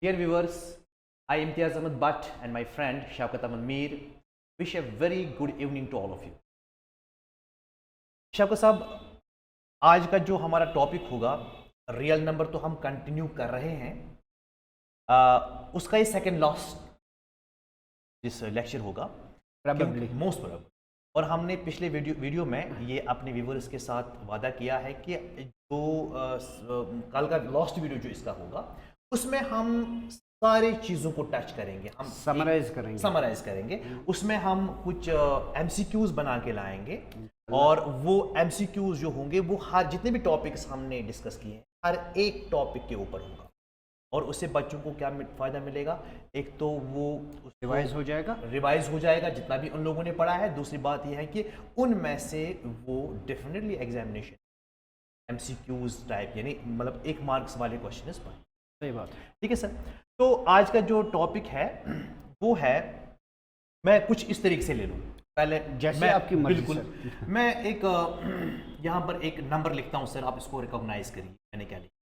Dear viewers, I Imtiaz Ahmed Butt and my friend Shaukat Amal Mir wish a very good evening to all of you. Shaukat साहब, आज का जो हमारा topic होगा real number तो हम कंटिन्यू कर रहे हैं। उसका ये सेकंड लास्ट जिस लेक्चर होगा मोस्ट प्रोबेबल, और हमने पिछले वीडियो में ये अपने व्यूवर्स के साथ वादा किया है कि जो कल का लास्ट वीडियो जो इसका होगा उसमें हम सारी चीज़ों को टच करेंगे, हम समराइज करेंगे। उसमें हम कुछ MCQs बना के लाएंगे और वो MCQs जो होंगे वो हर जितने भी टॉपिक्स हमने डिस्कस किए हैं हर एक टॉपिक के ऊपर होगा, और उससे बच्चों को क्या फ़ायदा मिलेगा। एक तो वो रिवाइज हो जाएगा जितना भी उन लोगों ने पढ़ा है। दूसरी बात यह है कि उनमें से वो डेफिनेटली एग्जामिनेशन MCQs टाइप यानी मतलब 1 मार्क्स वाले क्वेश्चन पढ़ें। सही बात, ठीक है सर। तो आज का जो टॉपिक है वो है, मैं कुछ इस तरीके से ले लूँ पहले जैसे मैं आपकी मर्जी। बिल्कुल मैं एक यहाँ पर एक नंबर लिखता हूँ सर, आप इसको रिकॉग्नाइज करिए मैंने क्या लिखा।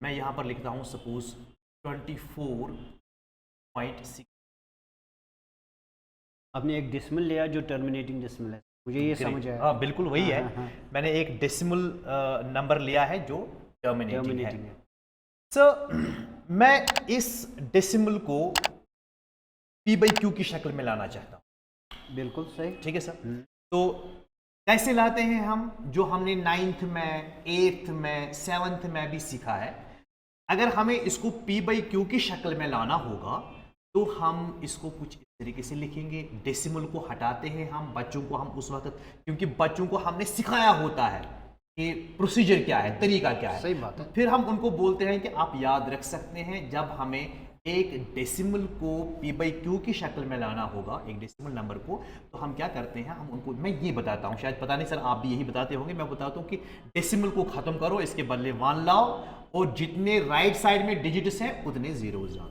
मैं यहाँ पर लिखता हूँ सपोज 24.6। आपने एक डेसिमल लिया जो टर्मिनेटिंग डेसिमल है, मुझे ये समझ आया। हाँ बिल्कुल वही है। मैंने एक डेसिमल नंबर लिया है जो टर्मिनेटिंग है। सर मैं इस डेसिमल को P/Q की शक्ल में लाना चाहता हूँ। बिल्कुल सही, ठीक है सर। तो कैसे लाते हैं हम, जो हमने 9th में 8th में 7th में भी सीखा है। अगर हमें इसको P/Q की शक्ल में लाना होगा तो हम इसको कुछ इस तरीके से लिखेंगे। डेसिमल को हटाते हैं हम, बच्चों को हम उस वक्त, क्योंकि बच्चों को हमने सिखाया होता है कि प्रोसीजर क्या है, तरीका क्या है। सही बात है। फिर हम उनको बोलते हैं कि आप याद रख सकते हैं जब हमें एक डेसिमल को P/Q की शक्ल में लाना होगा, एक डेसिमल नंबर को, तो हम क्या करते हैं, हम उनको, मैं ये बताता हूँ, शायद पता नहीं सर आप भी यही बताते होंगे, मैं बताता हूँ कि डेसिमल को ख़त्म करो, इसके बदले 1 लाओ और जितने राइट साइड में डिजिट्स हैं उतने जीरोज लाओ।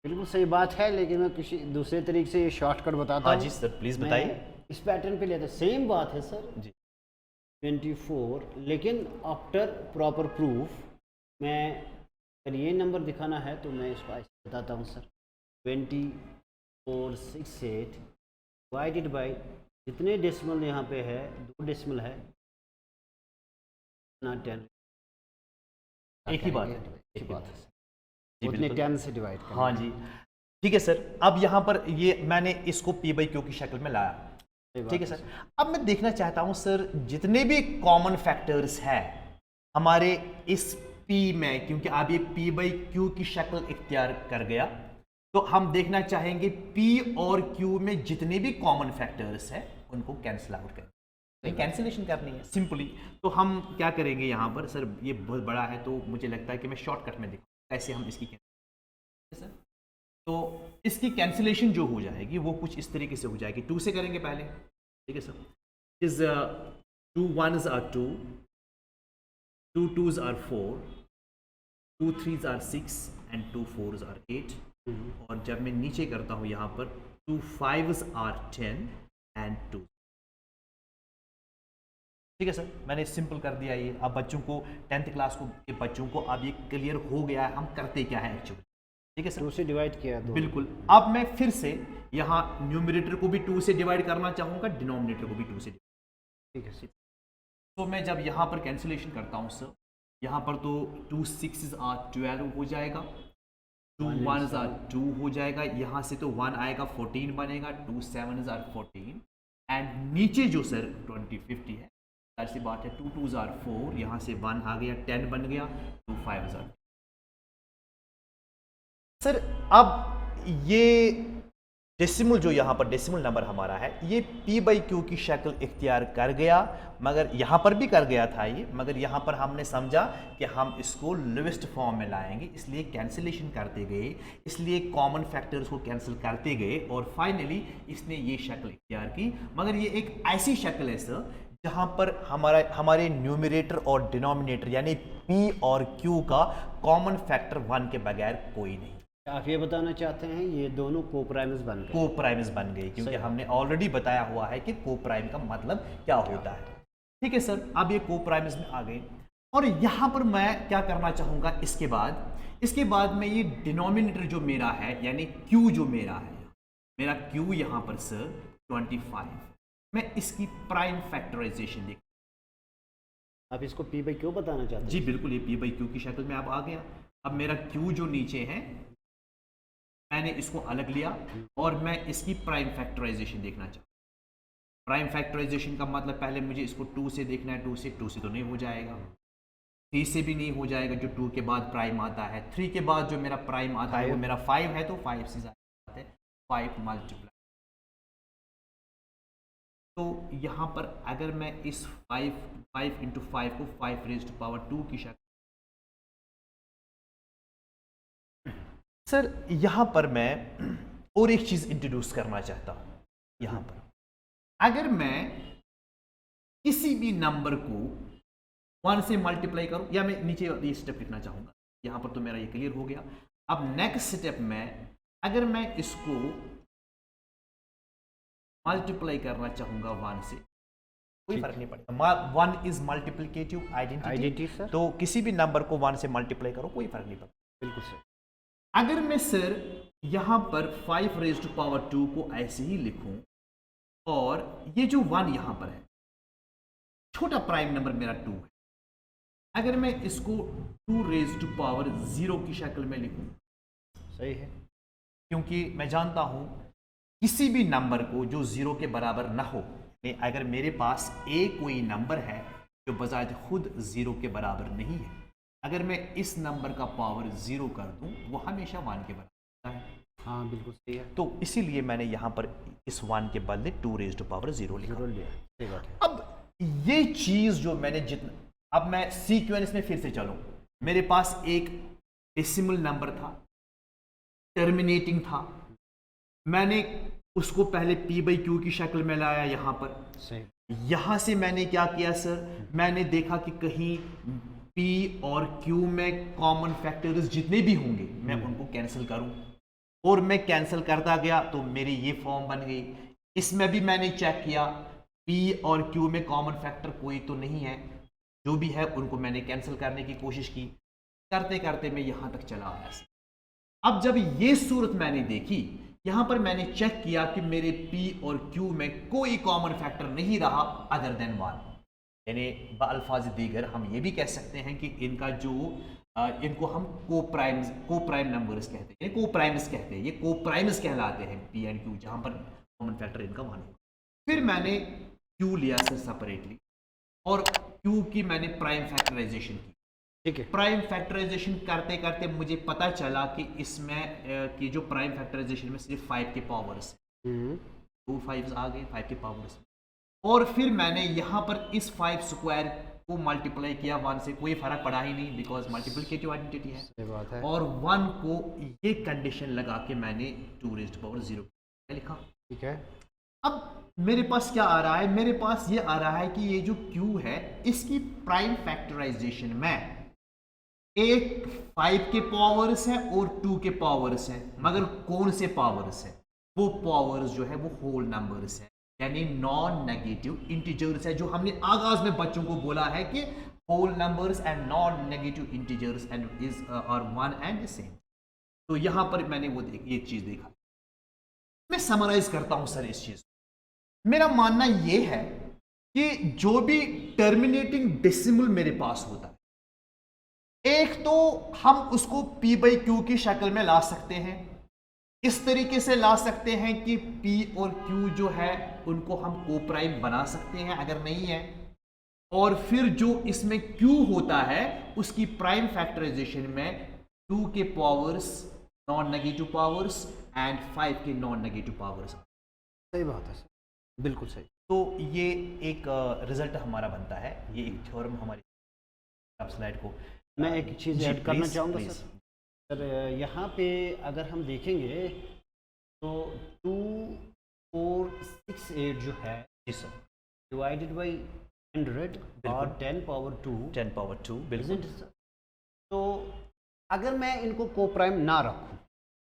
बिल्कुल सही बात है, लेकिन मैं किसी दूसरे तरीके से ये शॉर्टकट बताता हूँ। हाँ जी सर, प्लीज़ बताइए। इस पैटर्न पे लेते सेम बात है सर जी 24, लेकिन आफ्टर प्रॉपर प्रूफ मैं अगर ये नंबर दिखाना है तो मैं इसको ऐसे बताता हूँ सर। 2468 डिवाइडेड बाई जितने डेसिमल यहाँ पे है, 2 डेसिमल है ना 10, एक ही बात है, एक ही बात है, जी उतने बिल्कुल। 10 से डिवाइड करना। हाँ जी ठीक है सर। अब यहाँ पर ये मैंने इसको P/Q की शक्ल में लाया, ठीक है सर। अब मैं देखना चाहता हूँ सर जितने भी कॉमन फैक्टर्स हैं हमारे इस P में, क्योंकि अब ये P/Q की शक्ल इख्तियार कर गया, तो हम देखना चाहेंगे P और Q में जितने भी कॉमन फैक्टर्स हैं उनको कैंसिल आउट करें, कैंसिलेशन करनी है सिंपली। तो हम क्या करेंगे यहाँ पर सर, ये बहुत बड़ा है तो मुझे लगता है कि मैं शॉर्टकट में देखूँ कैसे हम इसकी सर। तो इसकी कैंसिलेशन जो हो जाएगी वो कुछ इस तरीके से हो जाएगी। 2 से करेंगे पहले, ठीक है sir. Is 2 1s are 2, 2 2s are 4, 2 3s are 6 and 2 4s are 8। और जब मैं नीचे करता हूँ यहाँ पर 2 5s are 10 and 2। ठीक है सर, मैंने सिंपल कर दिया ये। अब बच्चों को 10th क्लास के बच्चों को अब ये क्लियर हो गया है हम करते क्या है एक्चुअली। ठीक है सर, 2 से डिवाइड किया तो बिल्कुल। अब मैं फिर से यहाँ न्यूमरेटर को भी 2 से डिवाइड करना चाहूँगा, डिनोमिनेटर को भी 2 से। ठीक है सर। तो मैं जब यहाँ पर कैंसिलेशन करता हूँ सर, यहाँ पर तो 2 6s are 12 हो जाएगा, 2 1s are 2 हो जाएगा, यहाँ से तो 1 आएगा 14 बनेगा, 2 7s are 14 एंड नीचे जो सर 20 50 है, ऐसी बात है 2 2s are 4, यहाँ से 1 आ गया 10 बन गया, 2 5s are। सर अब ये डेसिमल जो यहाँ पर डेसिमल नंबर हमारा है ये P/Q की शक्ल इख्तियार कर गया, मगर यहाँ पर भी कर गया था ये, मगर यहाँ पर हमने समझा कि हम इसको लोवेस्ट फॉर्म में लाएंगे, इसलिए कैंसिलेशन करते गए, इसलिए कॉमन फैक्टर्स को कैंसिल करते गए और फाइनली इसने ये शक्ल इख्तियार की। मगर ये एक ऐसी शक्ल है सर जहाँ पर हमारे न्यूमरेटर और डिनोमिनेटर यानी P और Q का कॉमन फैक्टर 1 के बगैर कोई नहीं। आप ये बताना चाहते हैं ये दोनों कोप्राइम्स बन गए? कोप्राइम्स बन गए, क्योंकि हमने ऑलरेडी बताया हुआ है कि कोप्राइम का मतलब क्या होता है। ठीक है सर, अब ये कोप्राइम्स में आ गए। और यहां पर मैं क्या करना चाहूंगा, इसके बाद मैं ये डिनोमिनेटर जो मेरा है यानी Q जो मेरा है, मेरा Q यहां पर सर 25, मैं इसकी प्राइम फैक्टराइजेशन देख। आप इसको P बाई क्यों बताना चाहते हैं? जी बिल्कुल, ये P बाई क्यू की शक्ल में अब आ गया। अब मेरा Q जो नीचे है मैंने इसको अलग लिया और मैं इसकी प्राइम फैक्टराइजेशन देखना चाहता हूँ। प्राइम फैक्टराइजेशन का मतलब पहले मुझे इसको 2 से देखना है, 2 से तो नहीं हो जाएगा, 3 से भी नहीं हो जाएगा जो 2 के बाद प्राइम आता है, 3 के बाद जो मेरा प्राइम आता है वो मेरा 5 है, तो 5 से ज़्यादा आता है, 5 मल्टीप्लाई। तो यहाँ पर अगर मैं इस 5 इंटू 5 को 5 रेज़ टू पावर 2 की शक्ल, सर यहाँ पर मैं और एक चीज़ इंट्रोड्यूस करना चाहता हूँ। यहाँ पर अगर मैं किसी भी नंबर को 1 से मल्टीप्लाई करूँ, या मैं नीचे ये स्टेप लिखना चाहूँगा, यहाँ पर तो मेरा ये क्लियर हो गया। अब नेक्स्ट स्टेप में अगर मैं इसको मल्टीप्लाई करना चाहूँगा 1 से, कोई फर्क नहीं पड़ेगा, 1 इज मल्टीप्लिकेटिव आइडेंटिटी सर। तो किसी भी नंबर को 1 से मल्टीप्लाई करो कोई फर्क नहीं पड़ता। बिल्कुल सर। अगर मैं सर यहाँ पर 5 रेज़ टू पावर 2 को ऐसे ही लिखूं और ये जो 1 यहाँ पर है, छोटा प्राइम नंबर मेरा 2 है, अगर मैं इसको 2 रेज़ टू पावर 0 की शक्ल में लिखूं, सही है, क्योंकि मैं जानता हूं किसी भी नंबर को जो 0 के बराबर ना हो, अगर मेरे पास एक कोई नंबर है जो बजाय खुद 0 के बराबर नहीं है, अगर मैं इस नंबर का पावर 0 कर दूं वो हमेशा 1 के बराबर है। हाँ बिल्कुल सही है। तो इसीलिए मैंने यहाँ पर इस 1 के बदले 2 रेज़ टू पावर 0 लिखा। सही बात है। अब ये चीज़ जो मैंने अब मैं सीक्वेंस में फिर से चलूं, मेरे पास एक डेसिमल नंबर था, टर्मिनेटिंग था, मैंने उसको पहले P बाई क्यू की शक्ल में लाया यहाँ पर। सही। यहाँ से मैंने क्या किया सर, मैंने देखा कि कहीं P और Q में कॉमन फैक्टर्स जितने भी होंगे मैं उनको कैंसिल करूं, और मैं कैंसिल करता गया तो मेरी ये फॉर्म बन गई। इसमें भी मैंने चेक किया P और Q में कॉमन फैक्टर कोई तो नहीं है, जो भी है उनको मैंने कैंसिल करने की कोशिश की, करते करते मैं यहाँ तक चला आया। अब जब ये सूरत मैंने देखी, यहाँ पर मैंने चेक किया कि मेरे P और Q में कोई कॉमन फैक्टर नहीं रहा अदर देन 1, यानी बअल्फाज दीगर हम ये भी कह सकते हैं कि इनका जो इनको हम को प्राइम नंबर्स कहते हैं, को-प्राइम्स कहते हैं, ये को-प्राइम्स कहलाते हैं P एंड Q, जहाँ पर कॉमन फैक्टर इनका 1 होगा। फिर मैंने Q लिया सर सेपरेटली और Q की मैंने प्राइम फैक्टराइजेशन की। ठीक है। प्राइम फैक्टराइजेशन करते करते मुझे पता चला कि इसमें कि जो प्राइम फैक्टराइजेशन में सिर्फ 5 के पावर्स, 2 5s आ गए 5 के पावर्स, और फिर मैंने यहाँ पर इस 5 स्क्वायर को मल्टीप्लाई किया 1 से, कोई फर्क पड़ा ही नहीं बिकॉज मल्टीप्लिकेटिव आइडेंटिटी है। सही बात है। और 1 को ये कंडीशन लगा के मैंने 2 रेज़्ड टू पावर 0 लिखा। ठीक है। अब मेरे पास क्या आ रहा है, मेरे पास ये आ रहा है कि ये जो Q है इसकी प्राइम फैक्टराइजेशन में एक 5 के पावर्स है और 2 के पावर्स है, मगर कौन से पावर्स है, वो पावर्स जो है वो होल नंबर्स है, यानी नॉन नेगेटिव इंटीजर्स है, जो हमने आगाज में बच्चों को बोला है कि whole numbers and non negative integers and is are one and same. तो यहां पर मैंने वो ये चीज देखा। मैं समराइज करता हूं सर इस चीज। मेरा मानना यह है कि जो भी टर्मिनेटिंग डेसिमल मेरे पास होता है, एक तो हम उसको P बाई क्यू की शक्ल में ला सकते हैं, इस तरीके से ला सकते हैं कि P और Q जो है उनको हम को प्राइम बना सकते हैं अगर नहीं है, और फिर जो इसमें Q होता है उसकी प्राइम फैक्टराइजेशन में 2 के powers non negative powers and 5 के नॉन नेगेटिव पावर्स। सही बात है सर, बिल्कुल सही। तो ये एक रिजल्ट हमारा बनता है, ये एक थ्योरम हमारी। आप स्लाइड को मैं एक चीज़ ऐड करना चाहूँगा प्लीज। सर यहाँ पे अगर हम देखेंगे तो 2 4 6 8 जो है जी सर, डिवाइडेड बाई 100 और 10 पावर 2 बिल्कुल। तो अगर मैं इनको को प्राइम ना रखूं,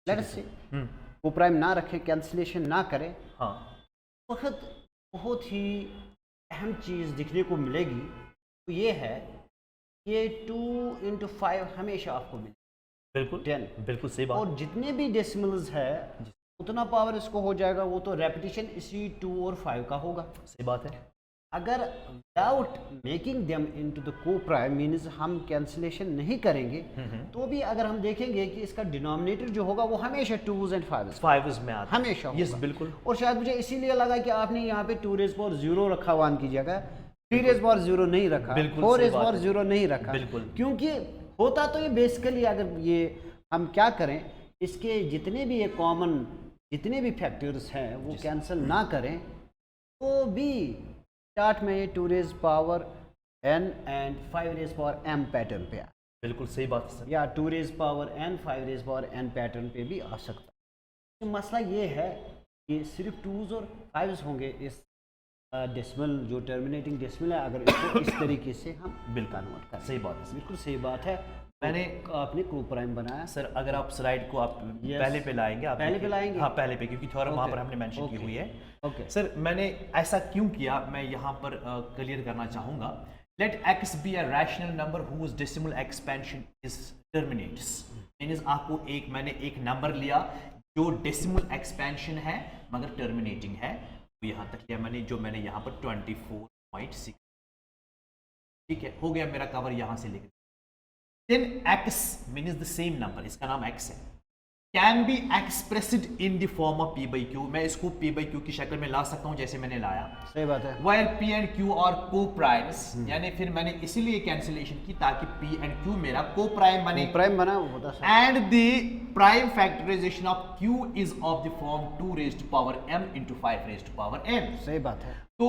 लेट्स से हम्म, को प्राइम ना रखें, कैंसिलेशन ना करें, हाँ बहुत ही अहम चीज़ दिखने को मिलेगी, तो ये है ये 2 इंटू 5 हमेशा आपको मिले बिल्कुल 10, बिल्कुल सही बात। और जितने भी डेसिमल्स है उतना पावर इसको हो जाएगा, वो तो रेपिटेशन इसी 2 और 5 का होगा। सही बात है। अगर without making them into the को प्राइम मीन्स हम कैंसिलेशन नहीं करेंगे, तो भी अगर हम देखेंगे कि इसका डिनोमिनेटर जो होगा वो हमेशा 2s एंड 5s 5 में आता है हमेशा यस होगा। बिल्कुल। और शायद मुझे इसीलिए लगा कि आपने यहाँ पे 2 रेज़ पावर 0 रखा 1 की जगह, 3 रेज़ पावर 0 नहीं रखा, बिल्कुल 4 सही रेज़ बात पावर है। 0 नहीं रखा, बिल्कुल। क्योंकि होता तो ये बेसिकली, अगर ये हम क्या करें, इसके जितने भी ये कॉमन जितने भी फैक्टर्स हैं वो कैंसिल ना करें, तो भी स्टार्ट में ये 2 rays power n and 5 rays power m pattern पे आ, बिल्कुल सही बात है सर। या 2 rays power n 5 rays power n pattern पे भी आ सकता है। तो मसला ये है कि सिर्फ 2s और 5s होंगे इस डेसिमल जो टर्मिनेटिंग डेसिमल है, अगर इसको इस तरीके से हम बिल्कुल कन्वर्ट करें। सही बात है सर। बिल्कुल सही बात है। मैंने आपने को प्राइम बनाया सर, अगर आप स्लाइड को आप Yes. पहले पे लाएंगे, आप पहले पे देखिए। लाएंगे? हाँ पहले पे, क्योंकि थ्योरम वहाँ Okay. पर हमने मेंशन की Okay. हुई है। ओके सर मैंने ऐसा क्यों किया, मैं यहाँ पर क्लियर करना चाहूँगा। Let x be a rational number whose decimal expansion is terminates. मींस आपको मैंने एक नंबर लिया जो डेसिमल एक्सपेंशन है मगर टर्मिनेटिंग है, तो यहाँ तक लिया मैंने, जो मैंने यहाँ पर 24.6, ठीक है, हो गया मेरा कवर, यहाँ से लिख। Then x means the same number, इसका नाम x है, can be expressed in the form of p by q। मैं इसको p by q की शक्ल में ला सकता हूँ जैसे मैंने लाया। सही बात है। While p and q are co-primes, यानी फिर मैंने इसीलिए कैंसिलेशन की ताकि p and q मेरा co-prime बने। प्राइम बना वो होता है। And the prime factorization of q is of the form 2 raised to power m into 5 raised to power n। सही बात है। तो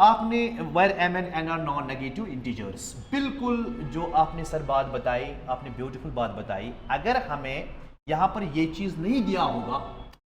आपने where m and n are non negative integers, बिल्कुल जो आपने सर बात बताई, आपने ब्यूटीफुल बात बताई। अगर हमें यहाँ पर ये चीज नहीं दिया होगा,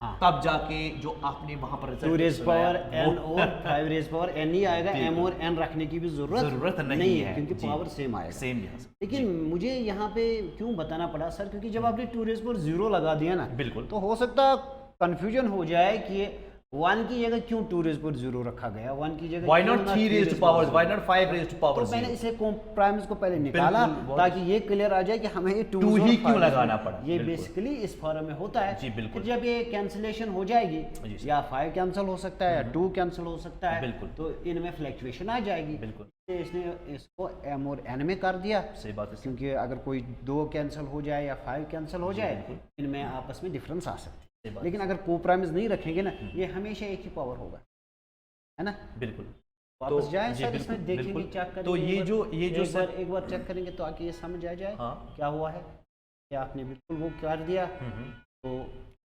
हाँ। तब जाके जो आपने वहां पर 2 रेज़ पावर n और 5 रेज़ पावर n ही आएगा, m और n रखने की भी जरूरत नहीं है, क्योंकि जी। पावर सेम आएगा। सेम। लेकिन मुझे यहाँ पे क्यों बताना पड़ा सर, क्योंकि जब आपने 2 रेज़ पावर 0 लगा दिया ना, बिल्कुल। तो हो सकता है कंफ्यूजन हो जाए कि 1 की जगह क्यों 2 रेज़ पावर 0 रखा गया, 1 की जगह व्हाई क्यों नॉट ना 3 3 raised raise to power, power why not 5 raised to power तो मैंने 0। इसे प्राइम्स को पहले निकाला बिल्कुल, ताकि ये क्लियर आ जाए कि हमें ये 2 ही क्यों लगाना पड़ा। ये बिल्कुल। बेसिकली इस फॉर्म में होता है। जी, बिल्कुल। फिर जब ये कैंसिलेशन हो जाएगी, जी, सर। या 5 कैंसिल हो सकता है या 2 कैंसिल हो सकता है, बिल्कुल। तो इनमें फ्लैक्चुएशन आ जाएगी। बिल्कुल। इसने इसको m और n में कर दिया, सही बात है सर। क्योंकि अगर कोई 2 कैंसिल हो जाए या 5 कैंसिल हो जाए, बिल्कुल। इनमें आपस में डिफरेंस आ सकती सही है। बात लेकिन अगर को प्राइम्स नहीं रखेंगे ना, ये हमेशा एक ही पावर होगा, है ना। बिल्कुल। वापस जाएं जी, सर, बिल्कुल, इसमें देखेंगे, बिल्कुल। चेक करेंगे। तो ये जो सर एक बार चेक करेंगे तो आके ये समझ आ जाए हाँ। क्या हुआ है कि आपने बिल्कुल वो कर दिया। तो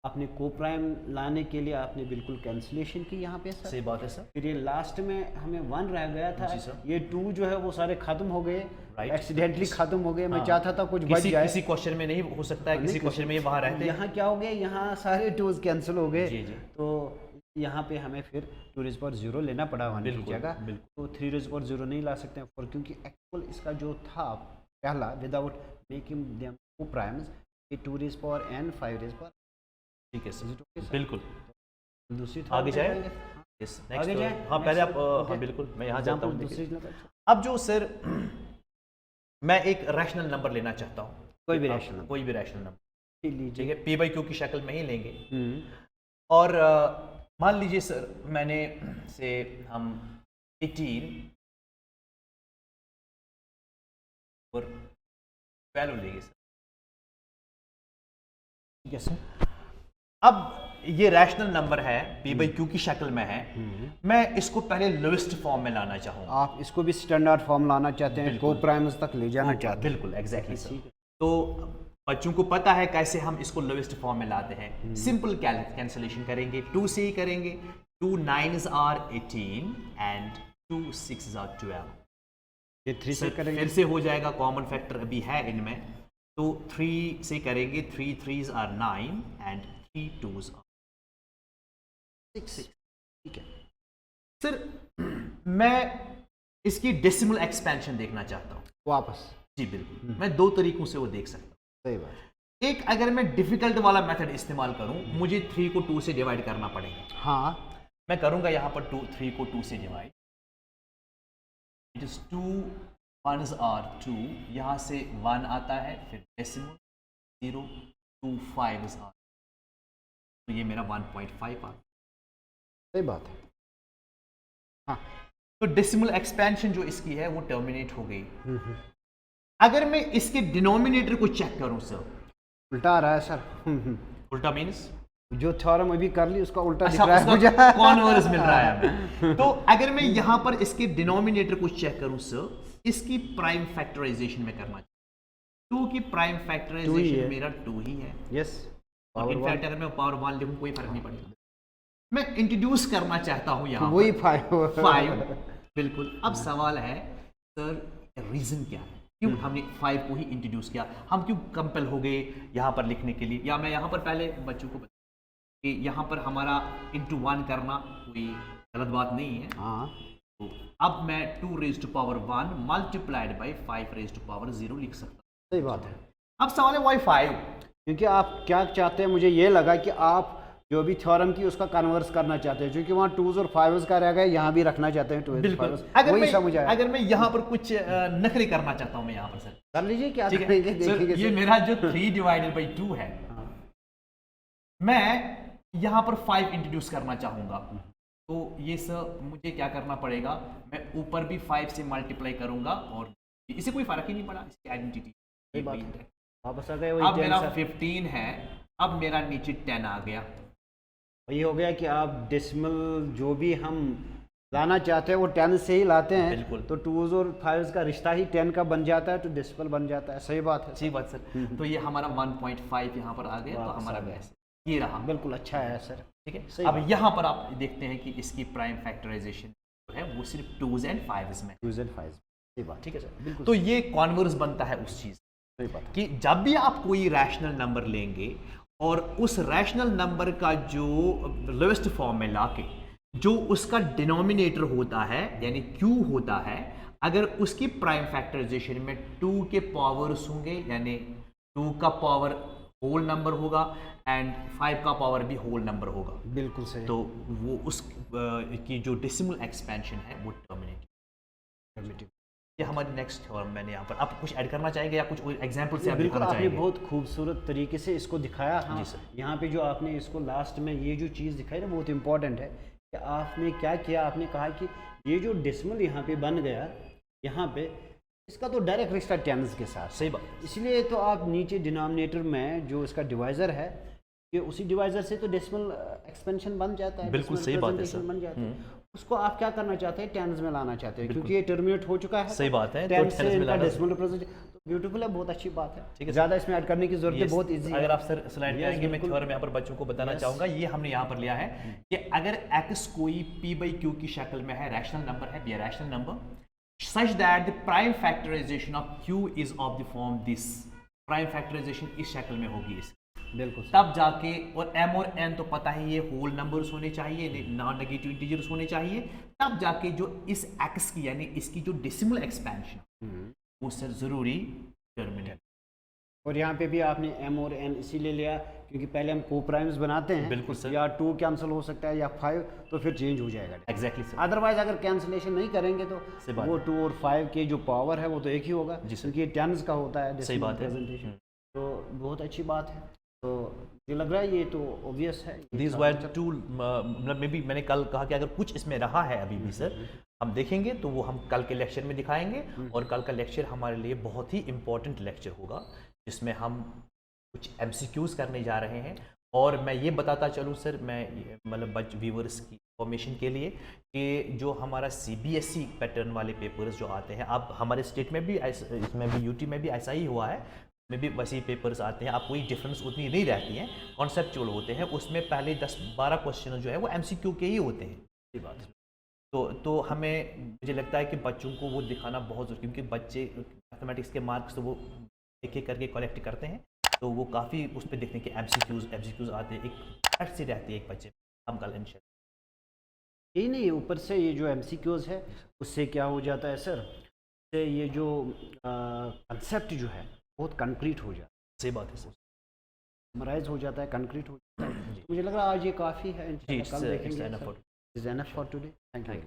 अपने को प्राइम लाने के लिए आपने बिल्कुल कैंसिलेशन की यहाँ पे सर। सही बात है सर। फिर ये लास्ट में हमें 1 रह गया था, जी सर। ये 2 जो है वो सारे खत्म हो गए, Right. एक्सीडेंटली खत्म हो गए। मैं हाँ। चाहता था कुछ बच जाए, किसी क्वेश्चन में नहीं हो सकता है, किसी क्वेश्चन में ये वहां रहते हैं। यहाँ क्या हो गया, यहाँ सारे 2s कैंसिल हो गए। जी, जी। तो यहाँ पे हमें फिर 2 रेज़ पावर 0 लेना पड़ा 1 की बिल्कुल, जगह। बिल्कुल। तो 3 रेज़ पावर 0 नहीं ला सकते हैं, और क्योंकि एक्चुअल इसका जो था पहला विदाउट मेकिंग देम को प्राइम्स, ये 2 rays power n 5 rays power, ठीक है Is it okay, sir, sir? बिल्कुल। दूसरी आगे जाए? जाएंगे। यस आगे नेक्स्ट। जाए? हाँ पहले आप Next, हाँ okay. बिल्कुल, मैं यहाँ जाता हूँ। दूसरी देखिए। नंबर, अब जो सर मैं एक रैशनल नंबर लेना चाहता हूँ, कोई भी आप रैशनल नंबर कोई भी रैशनल नंबर, लीजिए। ठीक है, p बाई क्यू की शक्ल में ही लेंगे। हम्म, और मान लीजिए सर मैंने से हम 18 और वैल्यू लेंगे सर। ठीक है सर। अब ये रैशनल नंबर है, p बाई क्यू की शक्ल में है, मैं इसको पहले लोएस्ट फॉर्म में लाना चाहूँगा। आप इसको भी स्टैंडर्ड फॉर्म लाना चाहते हैं, को प्राइम्स तक ले जाना चाहते हैं। बिल्कुल एग्जैक्टली सर। ठीक है। तो बच्चों को पता है कैसे हम इसको लोएस्ट फॉर्म में लाते हैं। सिंपल कैंसिलेशन करेंगे, 2 से ही करेंगे। 2 9s are 18 and 2 6s are 12। ये 3 से सर, करेंगे। फिर से हो जाएगा, कॉमन फैक्टर अभी है इनमें, तो 3 से करेंगे। 3 3s are 9 and 3 2s are 6। ठीक है सर। मैं इसकी डेसिमल एक्सपेंशन देखना चाहता हूँ। वापस। जी बिल्कुल, मैं 2 तरीकों से वो देख सकता हूँ। सही बात। एक, अगर मैं डिफिकल्ट वाला मेथड इस्तेमाल करूं, मुझे 3 को 2 से डिवाइड करना पड़ेगा। हाँ, मैं करूंगा यहां पर 3 को 2 से divide. It is 2 1s are 2, यहाँ से 1 आता है, फिर डेसिमल 0 2 5s आर, तो ये मेरा 1.5 आ। सही बात है। हाँ, तो डेसिमल एक्सपेंशन जो इसकी है वो टर्मिनेट हो गई। अगर मैं इसके डिनोमिनेटर को चेक करूं सर, उल्टा आ रहा है सर। उल्टा मीन्स जो थ्योरम अभी कर ली उसका उल्टा दिख अच्छा, रहा है मुझे। उसका कॉन्वर्स मिल रहा है हमें। तो अगर मैं यहां पर इसके डिनोमिनेटर को चेक करूं सर, इसकी प्राइम फैक्टराइजेशन में करना चाहिए। 2 की प्राइम फैक्टराइजेशन मेरा 2 ही है। यस, इनफैक्ट अगर मैं पावर 1 लिखूं कोई फर्क नहीं पड़ेगा। मैं इंट्रोड्यूस करना चाहता हूं यहां वही पर 5 बिल्कुल। अब सवाल है सर रीजन क्या है, क्यों हमने 5 को ही इंट्रोड्यूस किया, हम क्यों कंपेल हो गए यहाँ पर लिखने के लिए। या मैं यहाँ पर पहले बच्चों को कि यहाँ पर हमारा इंटू 1 करना कोई गलत बात नहीं है। हाँ, तो अब मैं 2 raise to power 1 multiplied by 5 raise to power 0 लिख सकता हूँ। सही बात है। अब सवाल है वाई 5, क्योंकि आप क्या चाहते हैं, मुझे ये लगा कि आप जो भी थ्योरम की उसका कन्वर्स करना चाहते हैं, क्योंकि वहाँ 2s और 5s का रह गया, यहाँ भी रखना चाहते हैं 2s बिल्कुल। 5s। अगर वही समझ आया। मैं यहाँ पर कुछ नखरे करना चाहता हूँ, मैं यहाँ पर सर कर लीजिए, क्या ठीक है करेंगे सर, देखेंगे। ये मेरा जो 3 डिवाइडेड बाई 2 है, मैं यहाँ पर 5 इंट्रोड्यूस करना चाहूँगा। तो ये सर मुझे क्या करना पड़ेगा, मैं ऊपर भी 5 से मल्टीप्लाई करूँगा और इससे कोई फर्क ही नहीं पड़ा, इसकी आइडेंटिटी वापस आ गए अब वही मेरा 10 सर। 15 है, अब मेरा नीचे 10 आ गया। ये हो गया कि आप डेसिमल जो भी हम लाना चाहते हैं वो 10 से ही लाते हैं। बिल्कुल। तो 2s और 5s का रिश्ता ही 10 का बन जाता है, तो डेसिमल बन जाता है। सही बात है। सही बात सर। तो ये हमारा 1.5 यहाँ पर आ गया, तो हमारा गैस ये रहा। बिल्कुल अच्छा है सर। ठीक है। सही अब यहाँ पर आप देखते हैं कि इसकी प्राइम फैक्टराइजेशन जो है वो सिर्फ 2s एंड 5s में। 2s and 5s। सही बात। ठीक है सर। बिल्कुल। तो ये कॉन्वर्स बनता है उस चीज सही बात है। कि जब भी आप कोई रैशनल नंबर लेंगे और उस रैशनल नंबर का जो लोएस्ट फॉर्म में लाके जो उसका डिनोमिनेटर होता है यानी q होता है, अगर उसकी प्राइम फैक्टराइजेशन में 2 के पावर्स होंगे यानी 2 का पावर होल नंबर होगा एंड 5 का पावर भी होल नंबर होगा, बिल्कुल सही। तो वो उस की जो डेसिमल एक्सपेंशन है वो टर्मिनेटिव। ये हमारी नेक्स्ट थ्योरम। मैंने यहाँ पर आप कुछ ऐड करना चाहेंगे या कुछ एग्जांपल से आप बिल्कुल, दिखाना आपने चाहेंगे? बहुत खूबसूरत तरीके से इसको दिखाया। हाँ, जी सर। यहाँ पे जो आपने इसको लास्ट में ये जो चीज़ दिखाई ना बहुत इंपॉर्टेंट है कि आपने क्या किया, आपने कहा कि ये जो डेसिमल यहाँ पे बन गया, यहाँ पे इसका तो डायरेक्ट रिश्ता 10s के साथ। सही बात। इसलिए तो आप नीचे डिनोमिनेटर में जो इसका डिवाइज़र है कि उसी डिवाइज़र से तो डेसिमल एक्सपेंशन बन जाता है। बिल्कुल सही बात है सर। बन जाता है। उसको आप क्या करना चाहते हैं, 10s में लाना चाहते हैं, क्योंकि ये टर्मिनेट हो चुका है। सही बात है। 10 तो से 10s में इनका लाना। डेसिमल रिप्रेजेंट तो ब्यूटीफुल है, बहुत अच्छी बात है। ठीक है, ज़्यादा इसमें ऐड करने की जरूरत है, Yes, बहुत इजी है। अगर आप सर स्लाइड पे Yes, आएंगे मैं बिल्कुल। थ्योरम यहाँ पर बच्चों को बताना Yes. चाहूंगा। ये हमने यहाँ पर लिया है कि अगर x कोई p/q की शक्ल में है, रैशनल नंबर है, be rational number such that the prime factorization of q is of the form this. Prime factorization इस शक्ल में होगी इस, बिल्कुल तब जाके, और m और n तो पता ही ये होल नंबर्स होने चाहिए, नॉन नेगेटिव इंटीजर्स होने चाहिए, तब जाके जो इस x की यानी इसकी जो डेसिमल एक्सपेंशन वो सर जरूरी टर्मिनेट। और यहाँ पे भी आपने m और n इसीलिए लिया क्योंकि पहले हम को प्राइम्स बनाते हैं। बिल्कुल सर। या 2 कैंसिल हो सकता है या 5, तो फिर चेंज हो जाएगा। Exactly sir. अदरवाइज अगर कैंसिलेशन नहीं करेंगे तो सही बात वो 2 और 5 के जो पावर है वो तो एक ही होगा, जी सर। क्योंकि ये 10s का होता है सही बात है। प्रेजेंटेशन। तो बहुत अच्छी बात है। तो मुझे लग रहा है ये तो ऑब्वियस है। These were two, मतलब मे बी मैंने कल कहा कि अगर कुछ इसमें रहा है अभी भी सर हम देखेंगे तो वो हम कल के लेक्चर में दिखाएंगे। और कल का लेक्चर हमारे लिए बहुत ही इम्पोर्टेंट लेक्चर होगा जिसमें हम कुछ MCQs करने जा रहे हैं। और मैं ये बताता चलूँ सर, मैं मतलब व्यूअर्स की इंफॉर्मेशन के लिए कि जो हमारा CBSE पैटर्न वाले पेपर्स जो आते हैं, अब हमारे स्टेट में भी इसमें भी UT में भी ऐसा ही हुआ है, में भी वैसे ही पेपर्स आते हैं। अब कोई डिफरेंस उतनी नहीं रहती है, कॉन्सेप्चुअल होते हैं। उसमें पहले 10-12 क्वेश्चन जो है वो MCQ के ही होते हैं। अच्छी बात है। तो हमें मुझे लगता है कि बच्चों को वो दिखाना बहुत ज़रूरी, क्योंकि बच्चे मैथमेटिक्स के मार्क्स तो वो एक एक करके कलेक्ट करते हैं, तो वो काफ़ी उस पर देखने के MCQs आते हैं, एक हट सी रहती है एक बच्चे। हम कल इंशाल्लाह यही नहीं, ऊपर से ये जो MCQs है उससे क्या हो जाता है सर, उससे ये जो कंसेप्ट जो है बहुत कंक्रीट हो जाता है। सही बात है सर, समराइज हो जाता है, कंक्रीट हो जाता है। मुझे लग रहा है आज ये काफ़ी है। जी, कल देखेंगे। it's enough for Is enough for today. Thank you.